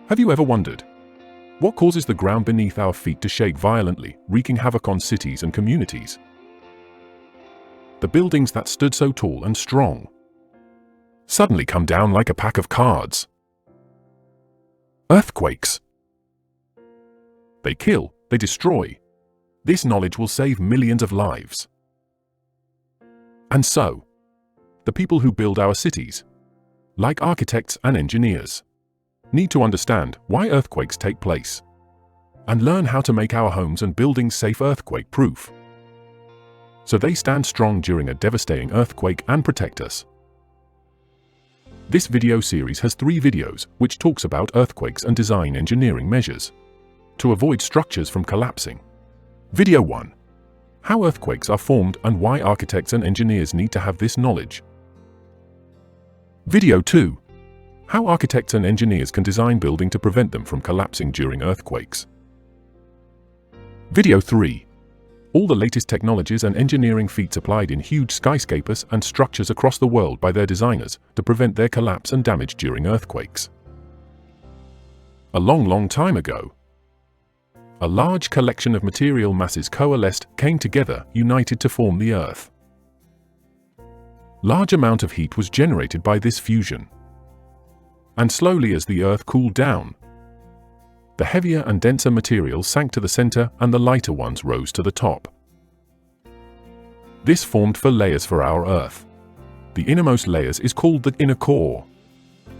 Have you ever wondered, what causes the ground beneath our feet to shake violently, wreaking havoc on cities and communities? The buildings that stood so tall and strong suddenly come down like a pack of cards. Earthquakes. They kill, they destroy. This knowledge will save millions of lives. And so, the people who build our cities, like architects and engineers, need to understand why earthquakes take place and learn how to make our homes and buildings safe earthquake-proof, so they stand strong during a devastating earthquake and protect us. This video series has 3 videos which talks about earthquakes and design engineering measures to avoid structures from collapsing. Video 1. How earthquakes are formed and why architects and engineers need to have this knowledge. Video 2. How architects and engineers can design buildings to prevent them from collapsing during earthquakes. Video 3. All the latest technologies and engineering feats applied in huge skyscrapers and structures across the world by their designers to prevent their collapse and damage during earthquakes. A long time ago, a large collection of material masses coalesced, came together, united to form the Earth. Large amount of heat was generated by this fusion. And slowly as the Earth cooled down, the heavier and denser materials sank to the center and the lighter ones rose to the top. This formed 4 layers for our Earth. The innermost layers is called the inner core,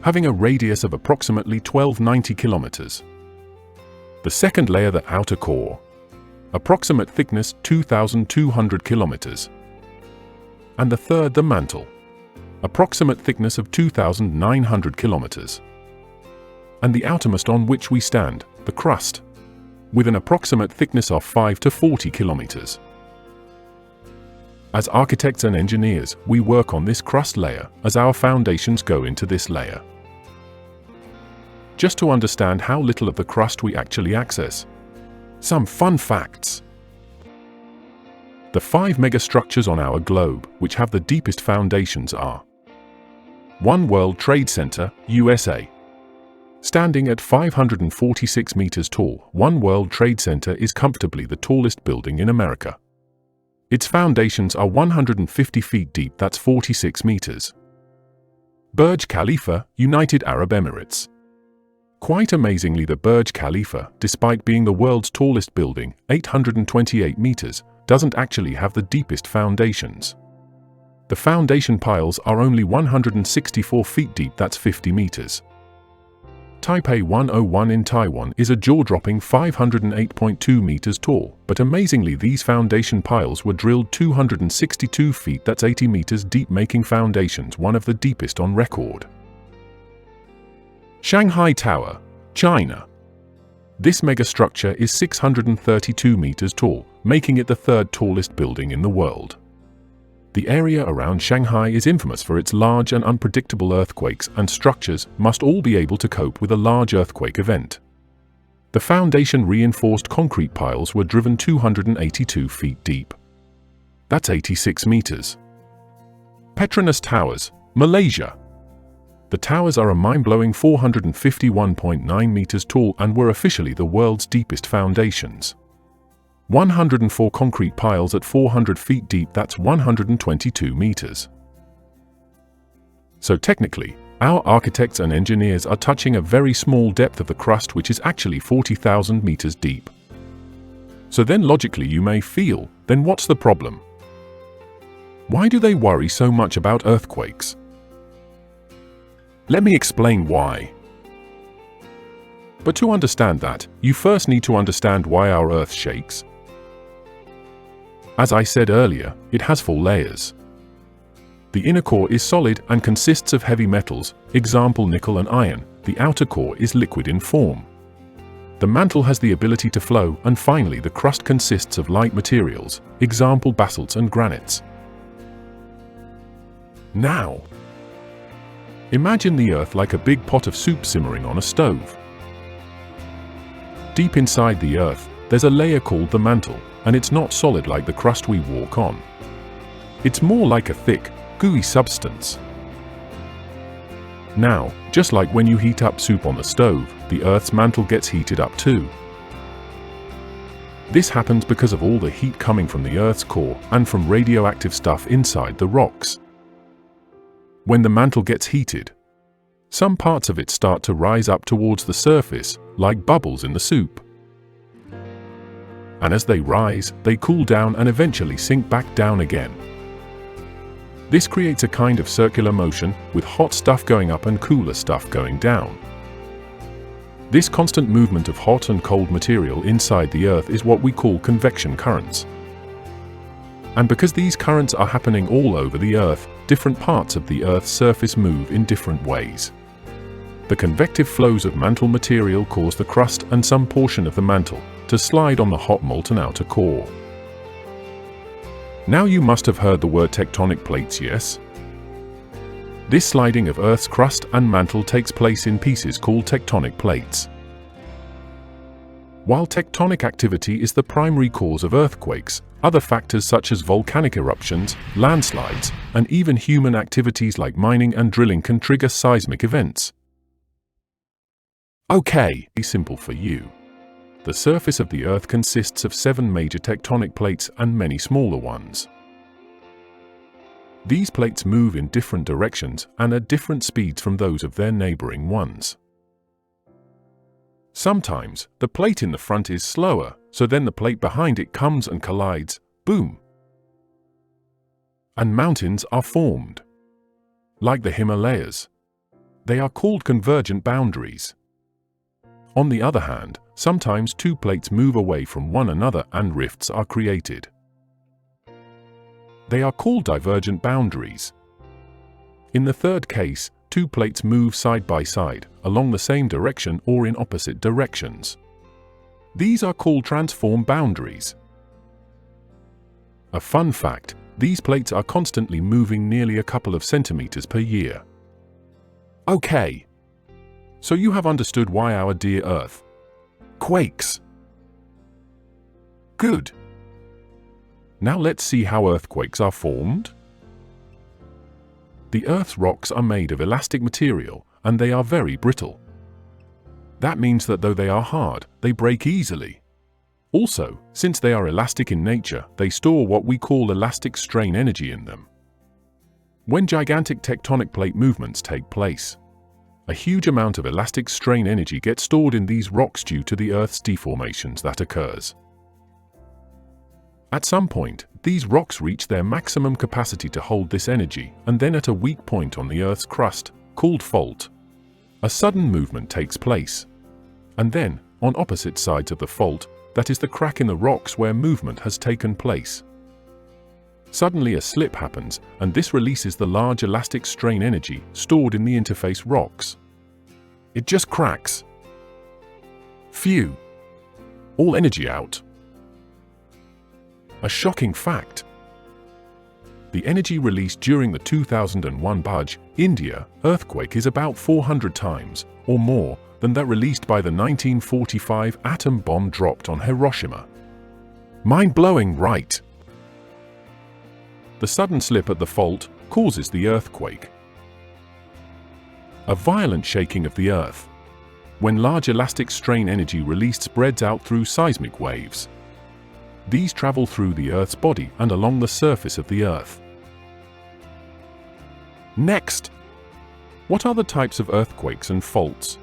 having a radius of approximately 1290 kilometers. The second layer, the outer core, approximate thickness 2,200 kilometers. And the third, the mantle, approximate thickness of 2,900 kilometers. And the outermost on which we stand, the crust, with an approximate thickness of 5 to 40 kilometers. As architects and engineers, we work on this crust layer as our foundations go into this layer. Just to understand how little of the crust we actually access, some fun facts. The 5 megastructures on our globe which have the deepest foundations are: One World Trade Center, USA. Standing at 546 meters tall, One World Trade Center is comfortably the tallest building in America. Its foundations are 150 feet deep, that's 46 meters. Burj Khalifa, United Arab Emirates. Quite amazingly, the Burj Khalifa, despite being the world's tallest building, 828 meters, doesn't actually have the deepest foundations. The foundation piles are only 164 feet deep, that's 50 meters. Taipei 101 in Taiwan is a jaw-dropping 508.2 meters tall, but amazingly these foundation piles were drilled 262 feet, that's 80 meters deep, making foundations one of the deepest on record. Shanghai Tower, China. This megastructure is 632 meters tall, making it the 3rd tallest building in the world. The area around Shanghai is infamous for its large and unpredictable earthquakes, and structures must all be able to cope with a large earthquake event. The foundation reinforced concrete piles were driven 282 feet deep. That's 86 meters. Petronas Towers, Malaysia. The towers are a mind-blowing 451.9 meters tall and were officially the world's deepest foundations. 104 concrete piles at 400 feet deep, that's 122 meters. So technically, our architects and engineers are touching a very small depth of the crust, which is actually 40,000 meters deep. So then logically you may feel, then what's the problem? Why do they worry so much about earthquakes? Let me explain why. But to understand that, you first need to understand why our Earth shakes. As I said earlier, it has 4 layers. The inner core is solid and consists of heavy metals, example nickel and iron. The outer core is liquid in form. The mantle has the ability to flow, and finally the crust consists of light materials, example basalts and granites. Now, imagine the Earth like a big pot of soup simmering on a stove. Deep inside the Earth, there's a layer called the mantle, and it's not solid like the crust we walk on. It's more like a thick, gooey substance. Now, just like when you heat up soup on the stove, the Earth's mantle gets heated up too. This happens because of all the heat coming from the Earth's core and from radioactive stuff inside the rocks. When the mantle gets heated, some parts of it start to rise up towards the surface, like bubbles in the soup. And as they rise, they cool down and eventually sink back down again. This creates a kind of circular motion, with hot stuff going up and cooler stuff going down. This constant movement of hot and cold material inside the Earth is what we call convection currents. And because these currents are happening all over the Earth, different parts of the Earth's surface move in different ways. The convective flows of mantle material cause the crust and some portion of the mantle to slide on the hot molten outer core. Now you must have heard the word tectonic plates, yes? This sliding of Earth's crust and mantle takes place in pieces called tectonic plates. While tectonic activity is the primary cause of earthquakes, other factors such as volcanic eruptions, landslides, and even human activities like mining and drilling can trigger seismic events. Okay, simple for you. The surface of the Earth consists of 7 major tectonic plates and many smaller ones. These plates move in different directions and at different speeds from those of their neighboring ones. Sometimes, the plate in the front is slower, so then the plate behind it comes and collides, boom! And mountains are formed. Like the Himalayas. They are called convergent boundaries. On the other hand, sometimes 2 plates move away from one another and rifts are created. They are called divergent boundaries. In the third case, 2 plates move side by side, along the same direction or in opposite directions. These are called transform boundaries. A fun fact, these plates are constantly moving nearly a couple of centimeters per year. Okay. So you have understood why our dear Earth quakes. Good. Now let's see how earthquakes are formed. The Earth's rocks are made of elastic material, and they are very brittle. That means that though they are hard, they break easily. Also, since they are elastic in nature, they store what we call elastic strain energy in them. When gigantic tectonic plate movements take place, a huge amount of elastic strain energy gets stored in these rocks due to the Earth's deformations that occurs. At some point, these rocks reach their maximum capacity to hold this energy, and then at a weak point on the Earth's crust, called fault, a sudden movement takes place. And then, on opposite sides of the fault, that is the crack in the rocks where movement has taken place. Suddenly a slip happens, and this releases the large elastic strain energy stored in the interface rocks. It just cracks. Phew! All energy out. A shocking fact. The energy released during the 2001 Bhuj, India, earthquake is about 400 times, or more, than that released by the 1945 atom bomb dropped on Hiroshima. Mind-blowing, right? The sudden slip at the fault causes the earthquake. A violent shaking of the Earth. When large elastic strain energy released spreads out through seismic waves. These travel through the Earth's body and along the surface of the Earth. Next, what are the types of earthquakes and faults?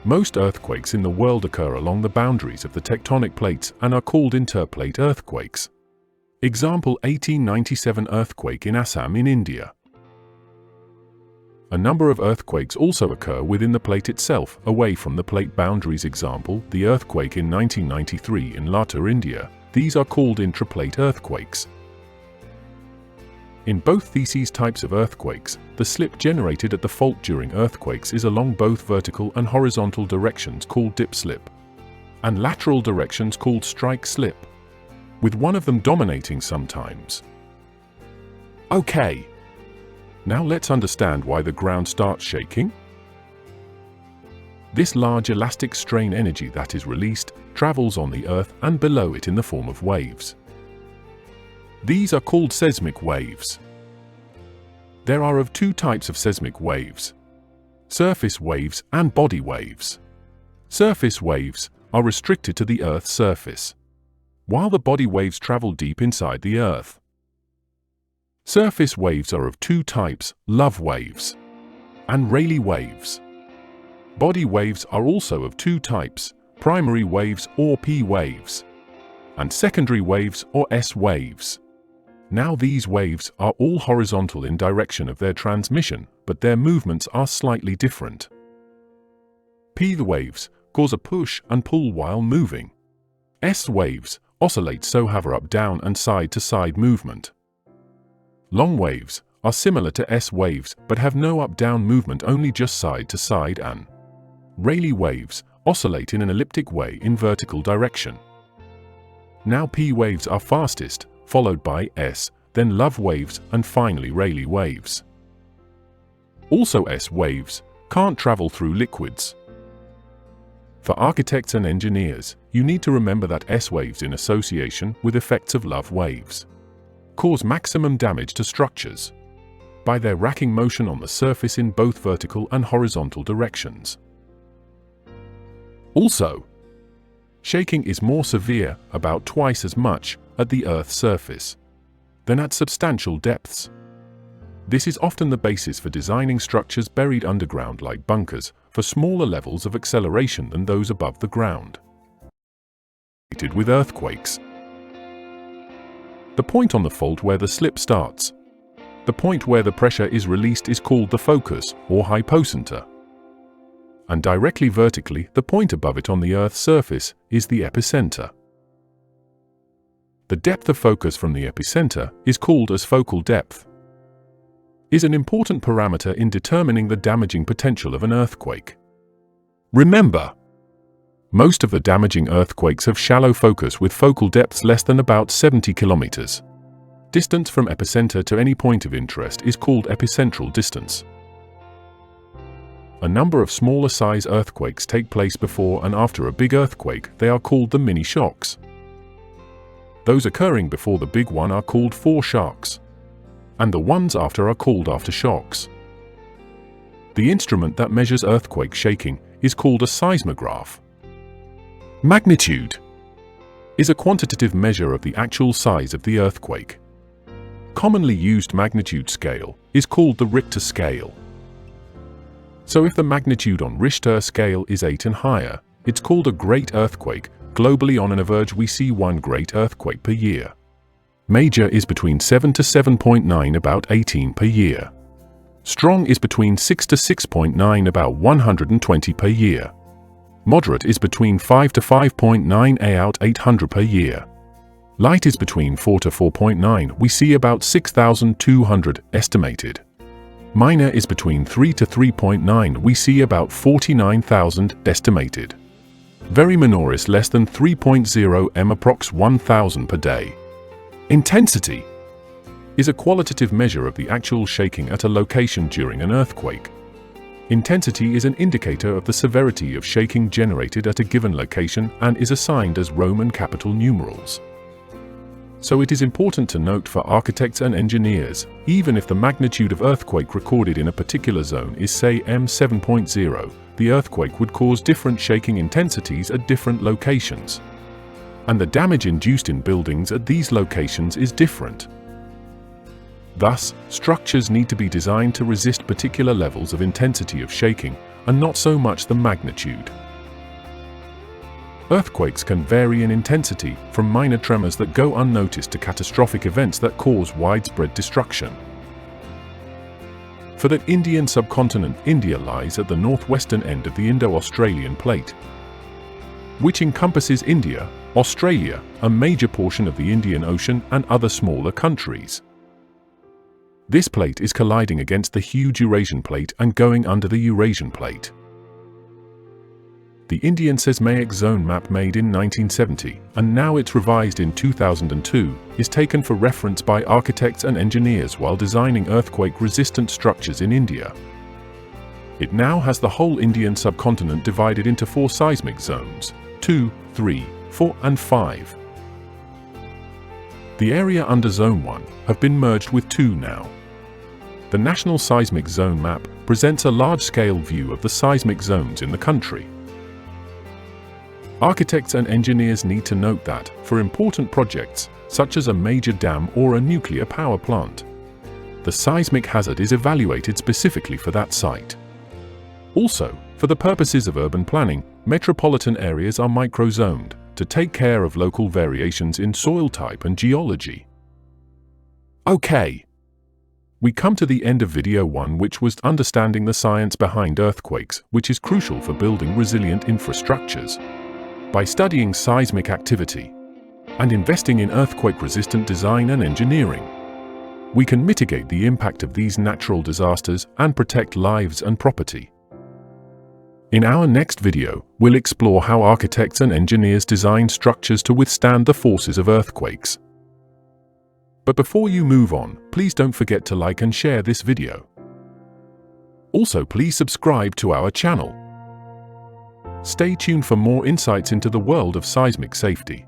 Most earthquakes in the world occur along the boundaries of the tectonic plates and are called interplate earthquakes. Example: 1897 earthquake in Assam in India. A number of earthquakes also occur within the plate itself, away from the plate boundaries. Example: the earthquake in 1993 in Latur, India. These are called intraplate earthquakes. In both these types of earthquakes, the slip generated at the fault during earthquakes is along both vertical and horizontal directions called dip slip, and lateral directions called strike slip, with one of them dominating sometimes. Okay. Now let's understand why the ground starts shaking. This large elastic strain energy that is released travels on the Earth and below it in the form of waves. These are called seismic waves. There are of two types of seismic waves: surface waves and body waves. Surface waves are restricted to the Earth's surface, while the body waves travel deep inside the Earth. Surface waves are of two types: love waves and Rayleigh waves. Body waves are also of two types: primary waves or P waves, and secondary waves or S waves. Now these waves are all horizontal in direction of their transmission, but their movements are slightly different. P waves cause a push and pull while moving. S waves oscillate, so have a up-down and side-to-side movement. Long waves are similar to S waves but have no up-down movement, only just side-to-side, and Rayleigh waves oscillate in an elliptic way in vertical direction. Now P waves are fastest, followed by S, then love waves, and finally Rayleigh waves. Also, S waves can't travel through liquids. For architects and engineers, you need to remember that S waves, in association with effects of love waves, cause maximum damage to structures by their racking motion on the surface in both vertical and horizontal directions. Also, shaking is more severe, about twice as much, at the Earth's surface than at substantial depths. This is often the basis for designing structures buried underground like bunkers for smaller levels of acceleration than those above the ground. With earthquakes. The point on the fault where the slip starts, the point where the pressure is released, is called the focus or hypocenter. And directly vertically, the point above it on the Earth's surface is the epicenter. The depth of focus from the epicenter is called as focal depth, is an important parameter in determining the damaging potential of an earthquake. Remember, most of the damaging earthquakes have shallow focus with focal depths less than about 70 kilometers. Distance from epicenter to any point of interest is called epicentral distance. A number of smaller size earthquakes take place before and after a big earthquake. They are called the mini shocks. Those occurring before the big one are called foreshocks, and the ones after are called aftershocks. The instrument that measures earthquake shaking is called a seismograph. Magnitude is a quantitative measure of the actual size of the earthquake. Commonly used magnitude scale is called the Richter scale. So if the magnitude on Richter scale is 8 and higher, it's called a great earthquake. Globally, on an average, we see one great earthquake per year. Major is between 7 to 7.9, about 18 per year. Strong is between 6 to 6.9, about 120 per year. Moderate is between 5 to 5.9, about 800 per year. Light is between 4 to 4.9, we see about 6,200 estimated. Minor is between 3 to 3.9, we see about 49,000 estimated. Very minor is less than 3.0 m, approx 1,000 per day. Intensity is a qualitative measure of the actual shaking at a location during an earthquake. Intensity is an indicator of the severity of shaking generated at a given location and is assigned as Roman capital numerals. So it is important to note for architects and engineers, even if the magnitude of earthquake recorded in a particular zone is, say, M7.0, the earthquake would cause different shaking intensities at different locations. And the damage induced in buildings at these locations is different. Thus, structures need to be designed to resist particular levels of intensity of shaking, and not so much the magnitude. Earthquakes can vary in intensity, from minor tremors that go unnoticed to catastrophic events that cause widespread destruction. For that Indian subcontinent, India lies at the northwestern end of the Indo-Australian plate, which encompasses India, Australia, a major portion of the Indian Ocean, and other smaller countries. This plate is colliding against the huge Eurasian plate and going under the Eurasian plate. The Indian seismic zone map, made in 1970, and now it's revised in 2002, is taken for reference by architects and engineers while designing earthquake-resistant structures in India. It now has the whole Indian subcontinent divided into 4 seismic zones: 2, 3, 4, and 5. The area under Zone 1 have been merged with 2 now. The National Seismic Zone Map presents a large-scale view of the seismic zones in the country. Architects and engineers need to note that, for important projects, such as a major dam or a nuclear power plant, the seismic hazard is evaluated specifically for that site. Also, for the purposes of urban planning, metropolitan areas are microzoned to take care of local variations in soil type and geology. Okay. We come to the end of video 1, which was understanding the science behind earthquakes, which is crucial for building resilient infrastructures. By studying seismic activity and investing in earthquake-resistant design and engineering, we can mitigate the impact of these natural disasters and protect lives and property. In our next video, we'll explore how architects and engineers design structures to withstand the forces of earthquakes. But before you move on, please don't forget to like and share this video. Also, please subscribe to our channel. Stay tuned for more insights into the world of seismic safety.